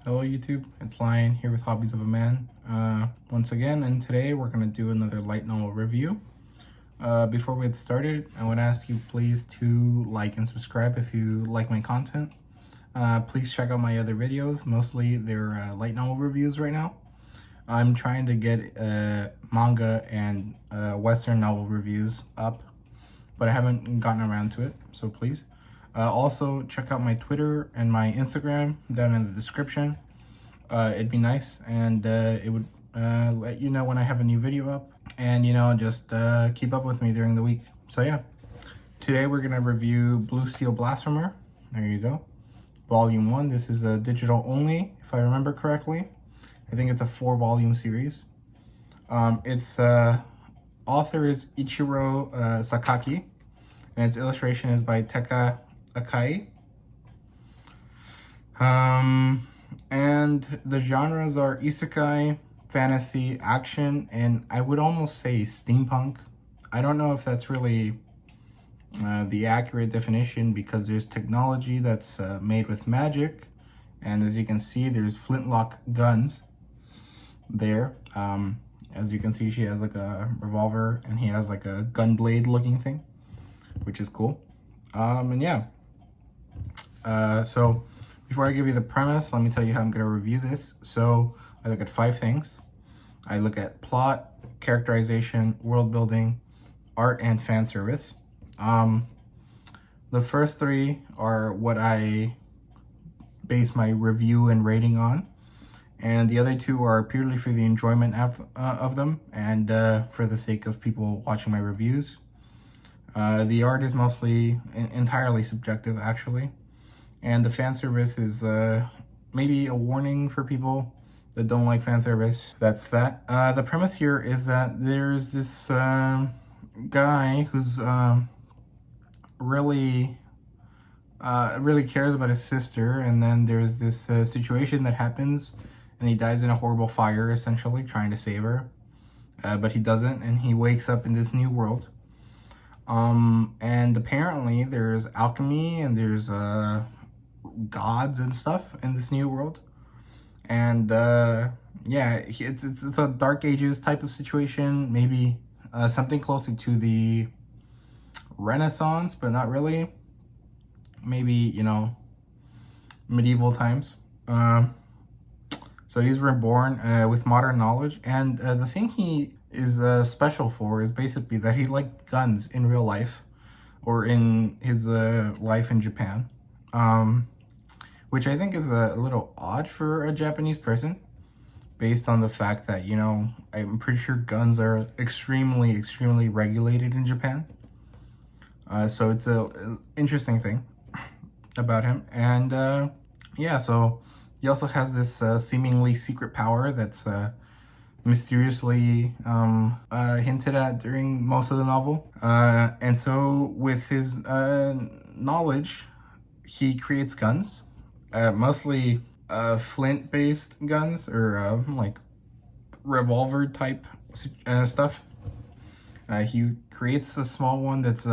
Hello YouTube, it's Lion here with Hobbies of a Man once again, and today we're going to do another light novel review. Before we get started, I would ask you please to like and subscribe if you like my content. Please check out my other videos, mostly they're light novel reviews right now. I'm trying to get manga and western novel reviews up, but I haven't gotten around to it, so please. Also, check out my Twitter and my Instagram down in the description. It'd be nice, and it would let you know when I have a new video up, and just keep up with me during the week. So yeah, today we're gonna review Bluesteel Blasphemer. There you go, Volume 1. This is a digital only, if I remember correctly. I think it's a 4-volume series. Its author is Ichiro Sakaki, and its illustration is by Teka Akai. And the genres are isekai, fantasy, action, and I would almost say steampunk. I don't know if that's really the accurate definition, because there's technology that's made with magic, and as you can see, there's flintlock guns there. As you can see, she has like a revolver, and he has like a gun blade looking thing, which is cool. And yeah. So before I give you the premise, let me tell you how I'm going to review this. So I look at 5 things. I look at plot, characterization, world building, art, and fan service. The first 3 are what I base my review and rating on, and the other 2 are purely for the enjoyment of them, and for the sake of people watching my reviews. The art is mostly entirely subjective, actually. And the fan service is maybe a warning for people that don't like fan service. That's that. The premise here is that there's this guy who's really cares about his sister, and then there's this situation that happens, and he dies in a horrible fire, essentially trying to save her, but he doesn't, and he wakes up in this new world. And apparently there's alchemy, and there's gods and stuff in this new world, and yeah, it's a Dark Ages type of situation, maybe something closer to the Renaissance, but not really. Maybe medieval times. So he's reborn with modern knowledge, and the thing he is special for is basically that he liked guns in real life, or in his life in Japan. Which I think is a little odd for a Japanese person, based on the fact that, I'm pretty sure guns are extremely regulated in Japan. So it's a interesting thing about him. And yeah, so he also has this seemingly secret power that's mysteriously hinted at during most of the novel. And so with his knowledge, he creates guns. Mostly flint-based guns, or like revolver type stuff. He creates a small one that's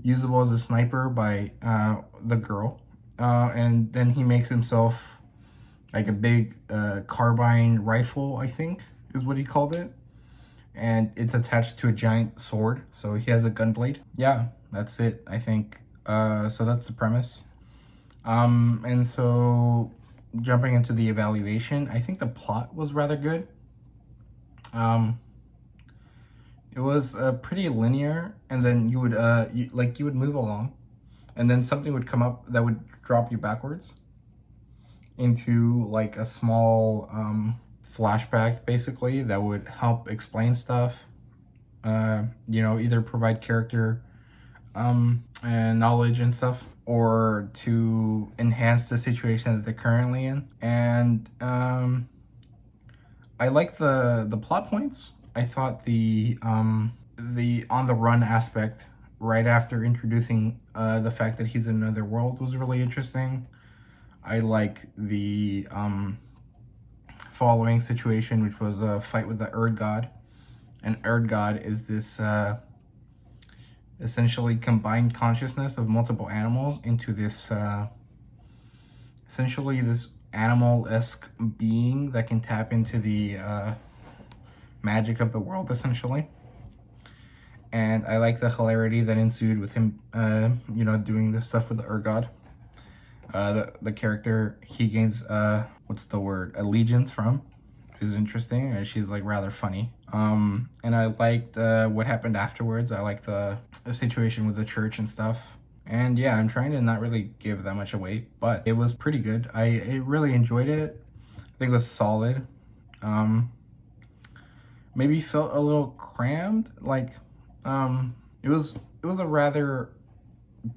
usable as a sniper by the girl, and then he makes himself like a big carbine rifle, I think is what he called it, and it's attached to a giant sword, so he has a gun blade. Yeah, that's it, I think. So that's the premise. And so jumping into the evaluation, I think the plot was rather good. It was pretty linear, and then you would you would move along, and then something would come up that would drop you backwards into like a small flashback, basically, that would help explain stuff. Either provide character and knowledge and stuff, or to enhance the situation that they're currently in. And I like the plot points. I thought the on the run aspect right after introducing the fact that he's in another world was really interesting. I like the following situation, which was a fight with the Erd God. And Erd God is this essentially combined consciousness of multiple animals into this essentially this animal-esque being that can tap into the magic of the world, essentially. And I like the hilarity that ensued with him, doing this stuff with the Urgod. The character he gains, allegiance from is interesting, and she's like rather funny. And I liked what happened afterwards. I liked the situation with the church and stuff. And yeah, I'm trying to not really give that much away, but it was pretty good. I really enjoyed it. I think it was solid. Maybe felt a little crammed. Like, it was a rather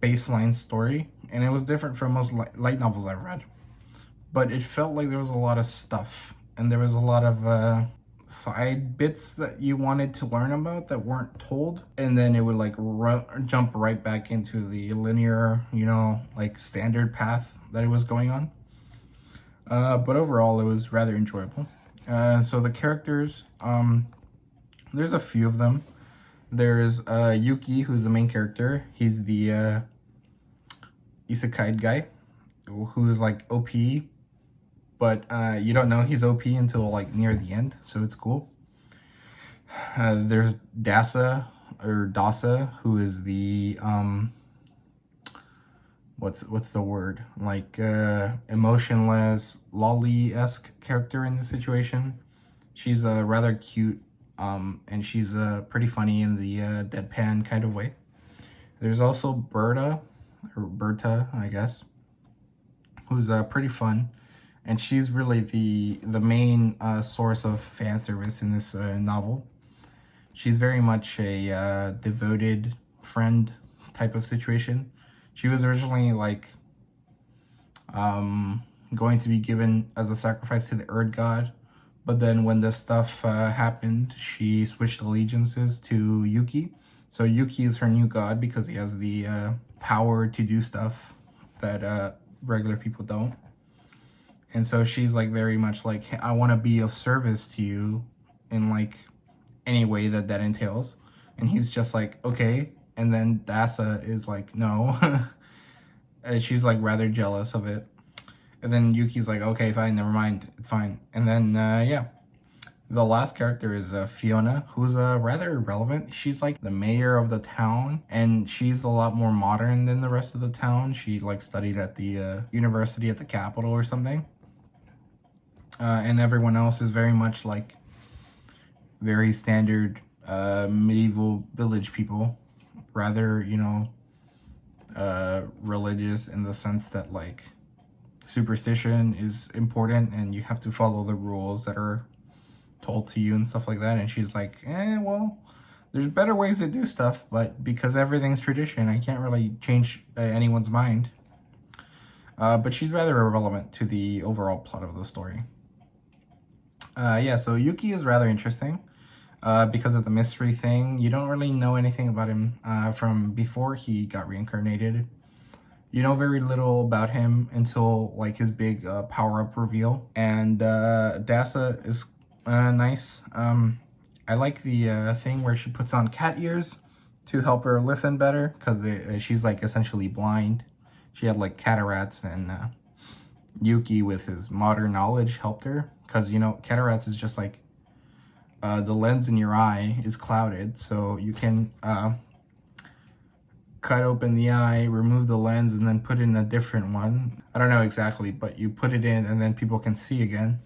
baseline story, and it was different from most light novels I've read. But it felt like there was a lot of stuff, and there was a lot of side bits that you wanted to learn about that weren't told, and then it would like jump right back into the linear, like standard path that it was going on. But overall, it was rather enjoyable. So the characters, there's a few of them. There's Yuki, who's the main character. He's the isekai guy, who is like OP, but you don't know he's OP until like near the end, so it's cool. There's Dasa, who is the what's the word, like emotionless lolly-esque character in the situation. She's rather cute, and she's pretty funny in the deadpan kind of way. There's also Berta, I guess, who's pretty fun, and she's really the main source of fan service in this novel. She's very much a devoted friend type of situation. She was originally like going to be given as a sacrifice to the Earth God, but then when this stuff happened, she switched allegiances to Yuki. So Yuki is her new god because he has the power to do stuff that regular people don't. And so she's like very much like, I want to be of service to you in like any way that entails. And he's just like, okay. And then Dasa is like, no. And she's like rather jealous of it. And then Yuki's like, okay, fine, never mind, it's fine. And then, yeah. The last character is Fiona, who's rather irrelevant. She's like the mayor of the town, and she's a lot more modern than the rest of the town. She like studied at the university at the capital or something. And everyone else is very much like very standard medieval village people. Rather, religious in the sense that like superstition is important and you have to follow the rules that are told to you and stuff like that. And she's like, well, there's better ways to do stuff, but because everything's tradition, I can't really change anyone's mind. But she's rather irrelevant to the overall plot of the story. Yeah, so Yuki is rather interesting because of the mystery thing. You don't really know anything about him from before he got reincarnated. You know very little about him until like his big power-up reveal. And Dasa is nice. I like the thing where she puts on cat ears to help her listen better, because she's like essentially blind. She had like cataracts, and Yuki with his modern knowledge helped her, because cataracts is just like the lens in your eye is clouded, so you can cut open the eye, remove the lens, and then put in a different one. I don't know exactly, but you put it in and then people can see again.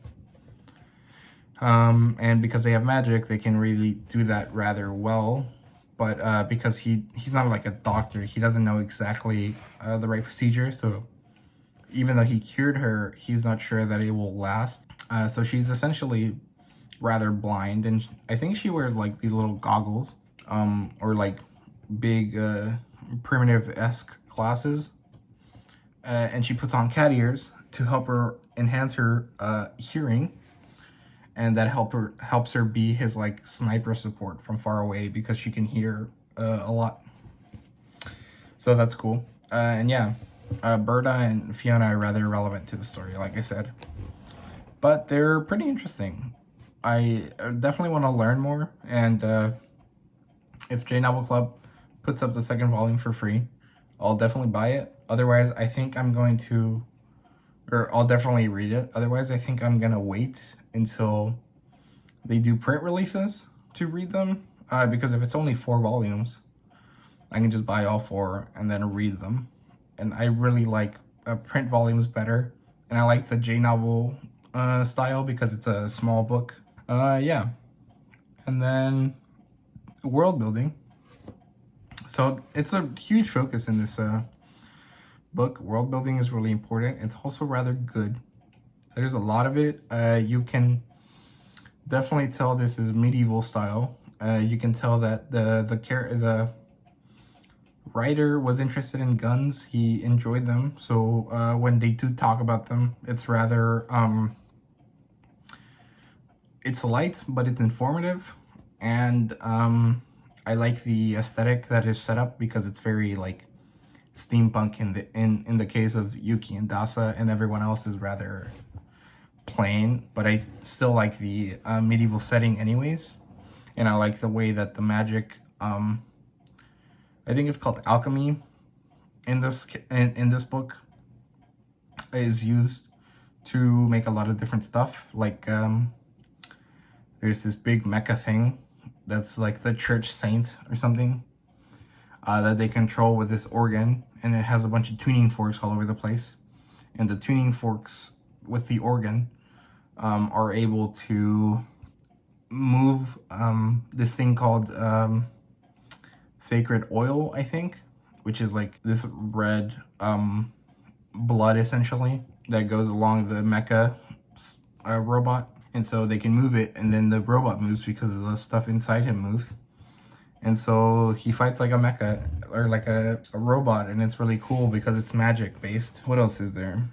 And because they have magic, they can really do that rather well. But because he's not like a doctor, he doesn't know exactly the right procedure. So even though he cured her, he's not sure that it will last. So she's essentially rather blind, and I think she wears like these little goggles, or like big primitive-esque glasses. And she puts on cat ears to help her enhance her hearing. And that helps her be his like sniper support from far away, because she can hear a lot. So that's cool. And yeah, Berta and Fiona are rather irrelevant to the story, like I said. But they're pretty interesting. I definitely want to learn more. And if J Novel Club puts up the second volume for free, I'll definitely buy it. Otherwise, I think I'm going to or I'll definitely read it. Otherwise, I think I'm gonna wait until they do print releases to read them. Because if it's only 4 volumes, I can just buy all 4 and then read them. And I really like print volumes better. And I like the J novel style because it's a small book. Yeah. And then world building. So it's a huge focus in this book. World building is really important. It's also rather good. There's a lot of it. You can definitely tell this is medieval style. You can tell that the writer was interested in guns. He enjoyed them. So when they do talk about them, it's rather it's light, but it's informative. And I like the aesthetic that is set up because it's very like steampunk in the case of Yuki and Dasa, and everyone else is rather plain, but I still like the medieval setting anyways. And I like the way that the magic, I think it's called alchemy in this book, is used to make a lot of different stuff. Like there's this big mecha thing that's like the church saint or something that they control with this organ, and it has a bunch of tuning forks all over the place. And the tuning forks with the organ are able to move this thing called sacred oil, I think, which is like this red blood essentially that goes along the mecha robot. And so they can move it, and then the robot moves because the stuff inside him moves. And so he fights like a mecha, or like a robot, and it's really cool because it's magic based. What else is there?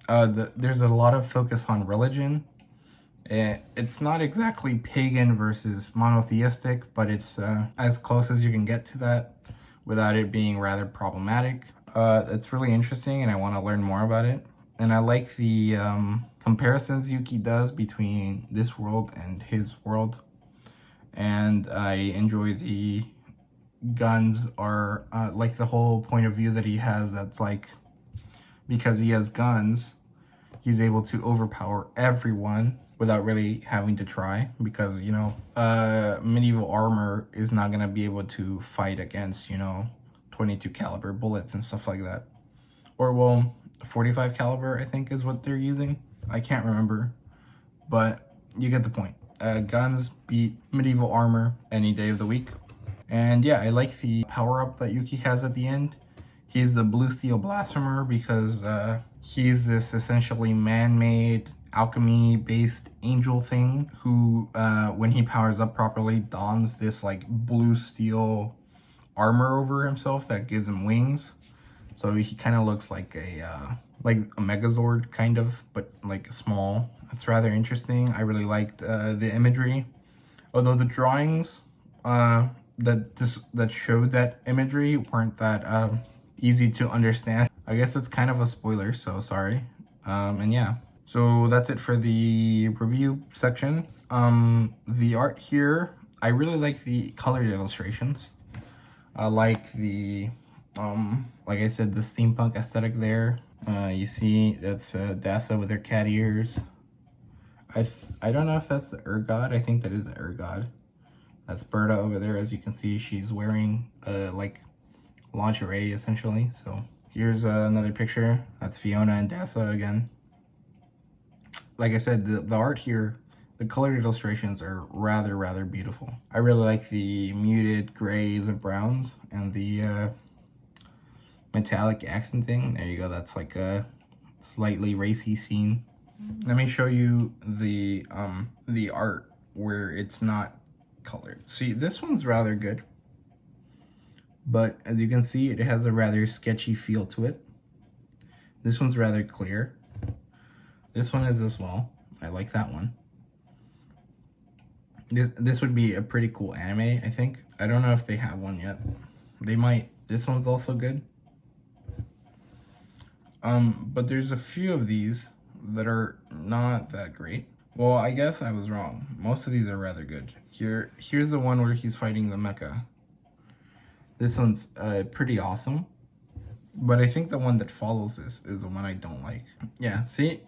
There's a lot of focus on religion. It's not exactly pagan versus monotheistic, but it's as close as you can get to that without it being rather problematic. It's really interesting, and I want to learn more about it. And I like the comparisons Yuki does between this world and his world. And I enjoy the guns are like the whole point of view that he has, that's like, because he has guns, he's able to overpower everyone without really having to try, because, you know, medieval armor is not going to be able to fight against, you know, 22 caliber bullets and stuff like that. Or, well, 45 caliber, I think, is what they're using. I can't remember, but you get the point. Guns beat medieval armor any day of the week. And yeah, I like the power-up that Yuki has at the end. He's the Bluesteel Blasphemer because he's this essentially man-made, alchemy-based angel thing who, when he powers up properly, dons this like blue steel armor over himself that gives him wings. So he kind of looks like a Megazord kind of, but like small. It's rather interesting. I really liked the imagery, although the drawings that showed that imagery weren't that easy to understand. I guess it's kind of a spoiler, so sorry. And yeah, so that's it for the review section. The art here, I really like the colored illustrations. I like the like I said, the steampunk aesthetic there. You see that's Dasa with her cat ears. I don't know if that's the Ergod. I think that is the Ergod. That's Berta over there. As you can see, she's wearing like lingerie essentially. So here's another picture. That's Fiona and Dasa again. Like I said, the art here, the colored illustrations are rather beautiful. I really like the muted grays and browns and the metallic accenting. There you go. That's like a slightly racy scene. Let me show you the art where it's not colored. See, this one's rather good, but as you can see, it has a rather sketchy feel to it. This one's rather clear. This one is as well. I like that one. This would be a pretty cool anime, I think. I don't know if they have one yet. They might. This one's also good. But there's a few of these that are not that great. Well, I guess I was wrong. Most of these are rather good. Here's the one where he's fighting the mecha. This one's pretty awesome. But I think the one that follows this is the one I don't like. Yeah, see?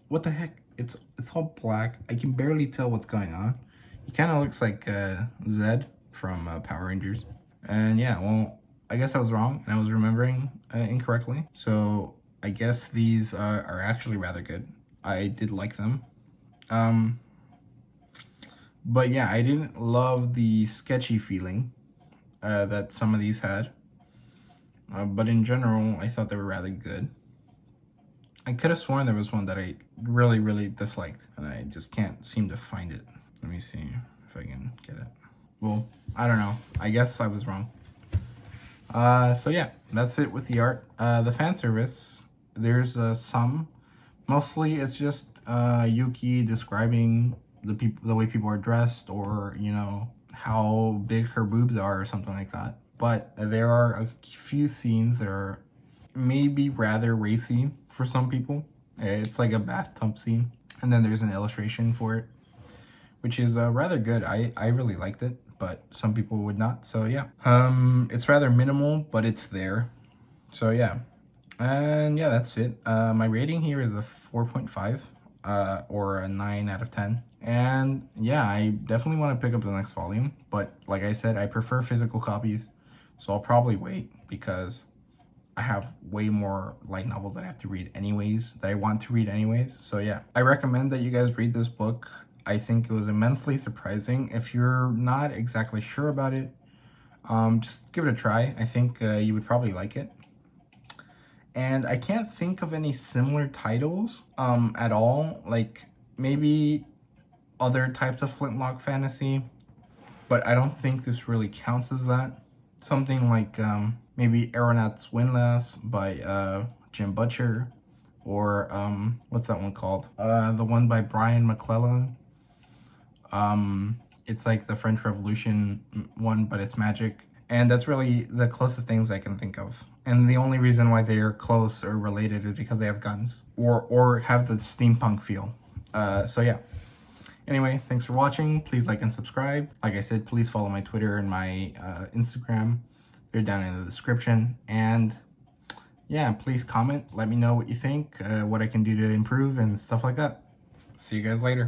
What the heck? It's all black. I can barely tell what's going on. He kind of looks like Zed from Power Rangers. And yeah, well, I guess I was wrong and I was remembering incorrectly. So I guess these are actually rather good. I did like them. But yeah, I didn't love the sketchy feeling that some of these had. But in general, I thought they were rather good. I could have sworn there was one that I really, really disliked, and I just can't seem to find it. Let me see if I can get it. Well, I don't know. I guess I was wrong. So yeah, that's it with the art. The fan service, there's some. Mostly it's just Yuki describing the way people are dressed, or you know how big her boobs are or something like that. But there are a few scenes that are maybe rather racy for some people. It's like a bathtub scene, and then there's an illustration for it, which is rather good. I really liked it, but some people would not. So yeah, it's rather minimal, but it's there. So yeah, and yeah, that's it. My rating here is a 4.5, or a 9 out of 10. And yeah, I definitely want to pick up the next volume, but like I said, I prefer physical copies, so I'll probably wait because I have way more light novels that I have to read anyways, that I want to read anyways. So yeah, I recommend that you guys read this book. I think it was immensely surprising. If you're not exactly sure about it, just give it a try. I think you would probably like it. And I can't think of any similar titles at all. Like maybe other types of flintlock fantasy, but I don't think this really counts as that. Something like maybe Aeronaut's Windlass by Jim Butcher, or what's that one called? The one by Brian McClellan. It's like the French Revolution one, but it's magic. And that's really the closest things I can think of. And the only reason why they are close or related is because they have guns or have the steampunk feel. So yeah. Anyway, thanks for watching. Please like and subscribe. Like I said, please follow my Twitter and my Instagram. They're down in the description. And yeah, please comment. Let me know what you think, what I can do to improve and stuff like that. See you guys later.